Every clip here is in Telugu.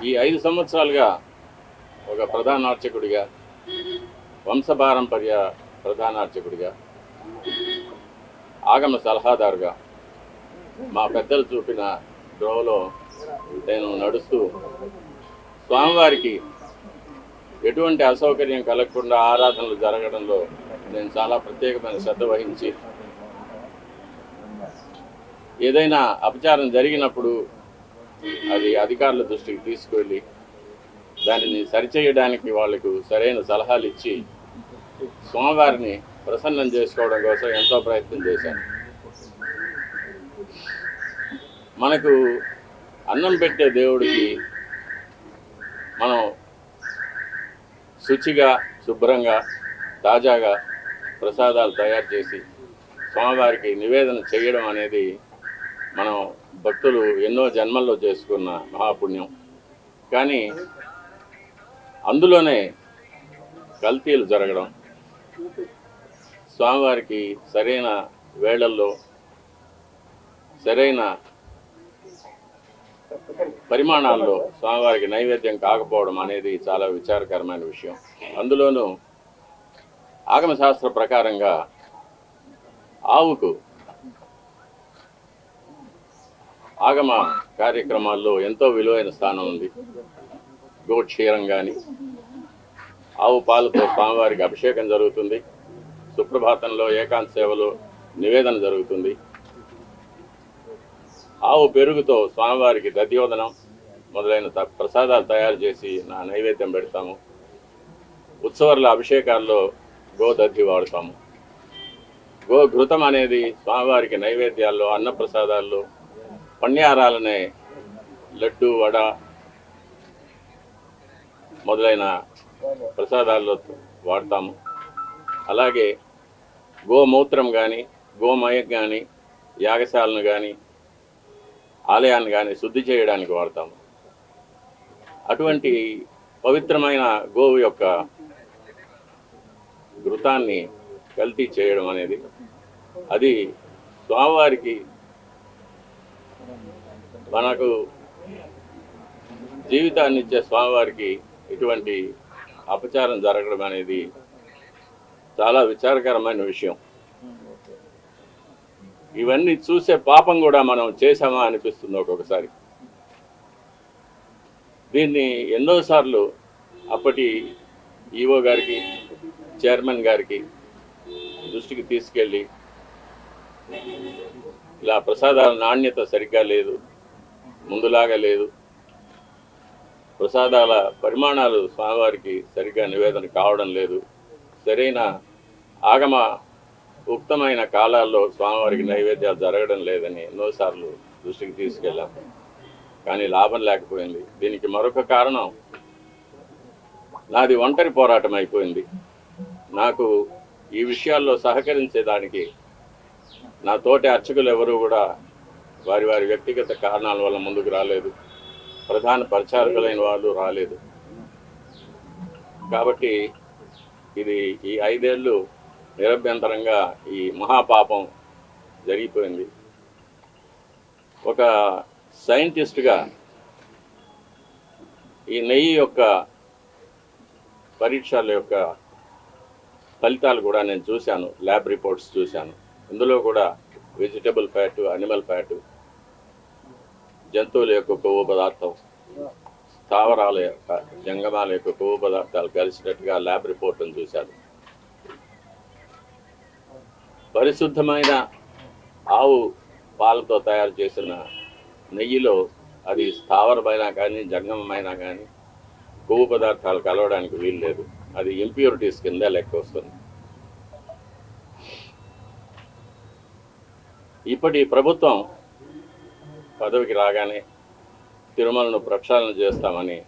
ఈ 5 సంవత్సరాలుగా ఒక ప్రధాన అర్చకుడిగా, వంశపారంపర్య ప్రధాన అర్చకుడిగా, ఆగమ సలహాదారుగా మా పెద్దలు చూపిన ద్రోవలో నేను నడుస్తూ స్వామివారికి ఎటువంటి అసౌకర్యం కలగకుండా ఆరాధనలు జరగడంలో నేను చాలా ప్రత్యేకమైన శ్రద్ధ వహించి ఏదైనా అపచారం జరిగినప్పుడు అది అధికారుల దృష్టికి తీసుకువెళ్ళి దానిని సరిచేయడానికి వాళ్లకు సరైన సలహాలు ఇచ్చి స్వామివారిని ప్రసన్నం చేసుకోవడం కోసం ఎంతో ప్రయత్నం చేశాను. మనకు అన్నం పెట్టే దేవుడికి మనం శుచిగా, శుభ్రంగా, తాజాగా ప్రసాదాలు తయారు చేసి స్వామివారికి నివేదన చేయడం అనేది మనం భక్తులు ఎన్నో జన్మల్లో చేసుకున్న మహాపుణ్యం. కానీ అందులోనే కల్తీలు జరగడం, స్వామివారికి సరైన వేళల్లో సరైన పరిమాణాల్లో స్వామివారికి నైవేద్యం కాకపోవడం అనేది చాలా విచారకరమైన విషయం. అందులోనూ ఆగమశాస్త్ర ప్రకారంగా ఆవుకు ఆగమ కార్యక్రమాల్లో ఎంతో విలువైన స్థానం ఉంది. గోక్షీరం కానీ, ఆవు పాలతో స్వామివారికి అభిషేకం జరుగుతుంది. సుప్రభాతంలో ఏకాంత సేవలో నివేదన జరుగుతుంది. ఆవు పెరుగుతో స్వామివారికి దధ్యోదనం మొదలైన ప్రసాదాలు తయారు చేసి నైవేద్యం పెడతాము. ఉత్సవాల అభిషేకాల్లో గోదధ్యి వాడతాము. గోఘృతం అనేది స్వామివారికి నైవేద్యాల్లో, అన్నప్రసాదాల్లో, పణ్యారాలనే లడ్డు, వడ మొదలైన ప్రసాదాల్లో వాడతాము. అలాగే గోమూత్రం కానీ, గోమయం కానీ, యాగశాలను కానీ, ఆలయాన్ని కానీ శుద్ధి చేయడానికి వాడతాము. అటువంటి పవిత్రమైన గోవు యొక్క ఘృతాన్ని కల్తీ చేయడం అనేది అది స్వామివారికి మనకు జీవితాన్ని ఇచ్చే స్వామివారికి ఇటువంటి అపచారం జరగడం అనేది చాలా విచారకరమైన విషయం. ఇవన్నీ చూసే పాపం కూడా మనం చేశామా అనిపిస్తుంది ఒక్కొక్కసారి. దీన్ని ఎన్నోసార్లు అప్పటి ఈఓ గారికి, చైర్మన్ గారికి దృష్టికి తీసుకెళ్ళి ఇలా ప్రసాదాల నాణ్యత సరిగ్గా లేదు, ముందులాగా లేదు, ప్రసాదాల పరిమాణాలు స్వామివారికి సరిగ్గా నివేదన కావడం లేదు, సరైన ఆగమ ఉక్తమైన కాలాల్లో స్వామివారికి నైవేద్యాలు జరగడం లేదని ఎన్నోసార్లు దృష్టికి తీసుకెళ్ళాం. కానీ లాభం లేకపోయింది. దీనికి మరొక కారణం నాది ఒంటరి పోరాటం అయిపోయింది. నాకు ఈ విషయాల్లో సహకరించేదానికి నా తోటి అర్చకులు ఎవరూ కూడా వారి వారి వ్యక్తిగత కారణాల వల్ల ముందుకు రాలేదు. ప్రధాన పరిచారకులైన వాళ్ళు రాలేదు. కాబట్టి ఇది ఈ 5 ఏళ్ళు నిరభ్యంతరంగా ఈ మహాపాపం జరిగిపోయింది. ఒక సైంటిస్ట్గా ఈ నెయ్యి యొక్క పరీక్షల యొక్క ఫలితాలు కూడా నేను చూశాను, ల్యాబ్ రిపోర్ట్స్ చూశాను. ఇందులో కూడా వెజిటబుల్ ఫ్యాటు, అనిమల్ ఫ్యాటు, జంతువుల యొక్క కొవ్వు పదార్థం, స్థావరాల యొక్క, జంగమాల యొక్క కొవ్వు పదార్థాలు కలిసినట్టుగా ల్యాబ్ రిపోర్ట్ను చూశాను. పరిశుద్ధమైన ఆవు పాలతో తయారు చేసిన నెయ్యిలో అది స్థావరమైనా కానీ, జంగమైనా కానీ కొవ్వు పదార్థాలు కలవడానికి వీలు లేదు. అది ఇంప్యూరిటీస్ కింద లెక్క వస్తుంది. ఇప్పటి ప్రభుత్వం పదవికి రాగానే తిరుమలను ప్రక్షాళన చేస్తామని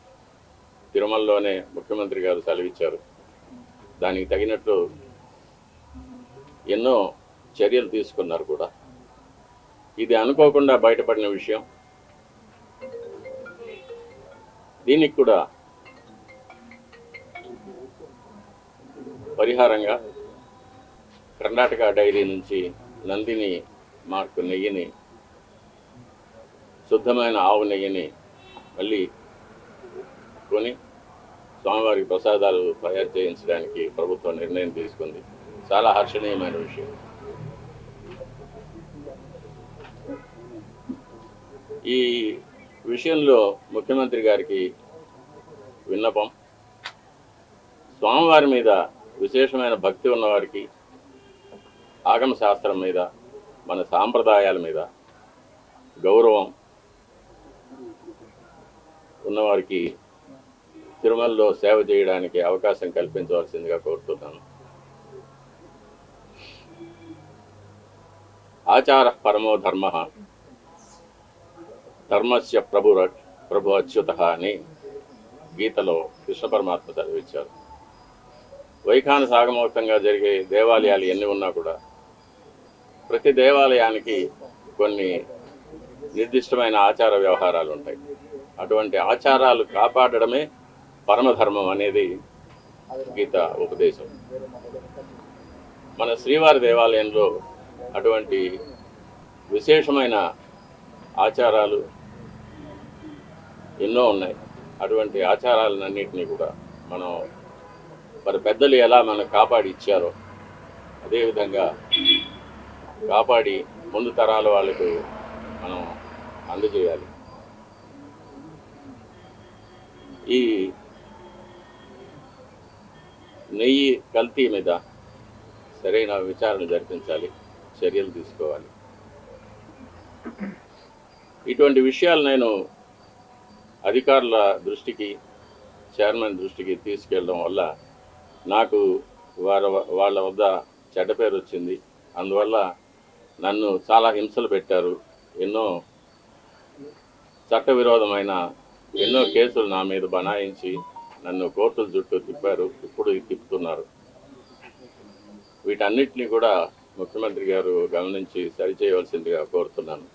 తిరుమలలోనే ముఖ్యమంత్రి గారు సెలవిచ్చారు. దానికి తగినట్లు ఎన్నో చర్యలు తీసుకున్నారు కూడా. ఇది అనుకోకుండా బయటపడిన విషయం. దీనికి కూడా పరిహారంగా కర్ణాటక డైరీ నుంచి నందిని మార్కు నెయ్యిని, శుద్ధమైన ఆవు నెయ్యిని మళ్ళీ పెట్టుకొని స్వామివారికి ప్రసాదాలు తయారు చేయించడానికి ప్రభుత్వం నిర్ణయం తీసుకుంది. చాలా హర్షణీయమైన విషయం. ఈ విషయంలో ముఖ్యమంత్రి గారికి విన్నపం, స్వామివారి మీద విశేషమైన భక్తి ఉన్నవారికి, ఆగమ శాస్త్రం మీద, మన సాంప్రదాయాల మీద గౌరవం ఉన్నవారికి తిరుమలలో సేవ చేయడానికి అవకాశం కల్పించవలసిందిగా కోరుతున్నాను. ఆచార పరమో ధర్మ, ధర్మస్య ప్రభు అచ్యుత అని గీతలో కృష్ణ పరమాత్మ చదివించారు. వైఖాన సాగమోక్తంగా జరిగే దేవాలయాలు ఎన్ని ఉన్నా కూడా ప్రతి దేవాలయానికి కొన్ని నిర్దిష్టమైన ఆచార వ్యవహారాలు ఉంటాయి. అటువంటి ఆచారాలు కాపాడడమే పరమధర్మం అనేది గీత ఉపదేశం. మన శ్రీవారి దేవాలయంలో అటువంటి విశేషమైన ఆచారాలు ఎన్నో ఉన్నాయి. అటువంటి ఆచారాలన్నింటినీ కూడా మనం మరి పెద్దలు ఎలా మనకు కాపాడి ఇచ్చారో అదేవిధంగా కాపాడి ముందు తరాల వాళ్ళకు మనం అందజేయాలి. ఈ నెయ్యి కల్తీ మీద సరైన విచారణ జరిపించాలి, చర్యలు తీసుకోవాలి. ఇటువంటి విషయాలు నేను అధికారుల దృష్టికి, చైర్మన్ దృష్టికి తీసుకెళ్ళడం వల్ల నాకు వాళ్ళ వద్ద చెడ్డ పేరు వచ్చింది. అందువల్ల నన్ను చాలా హింసలు పెట్టారు. ఎన్నో చట్టవిరోధమైన ఎన్నో కేసులు నా మీద బనాయించి నన్ను కోర్టుల చుట్టూ తిప్పారు, ఇప్పుడు తిప్పుతున్నారు. వీటన్నిటినీ కూడా ముఖ్యమంత్రి గారు గమనించి సరిచేయవలసిందిగా కోరుతున్నాను.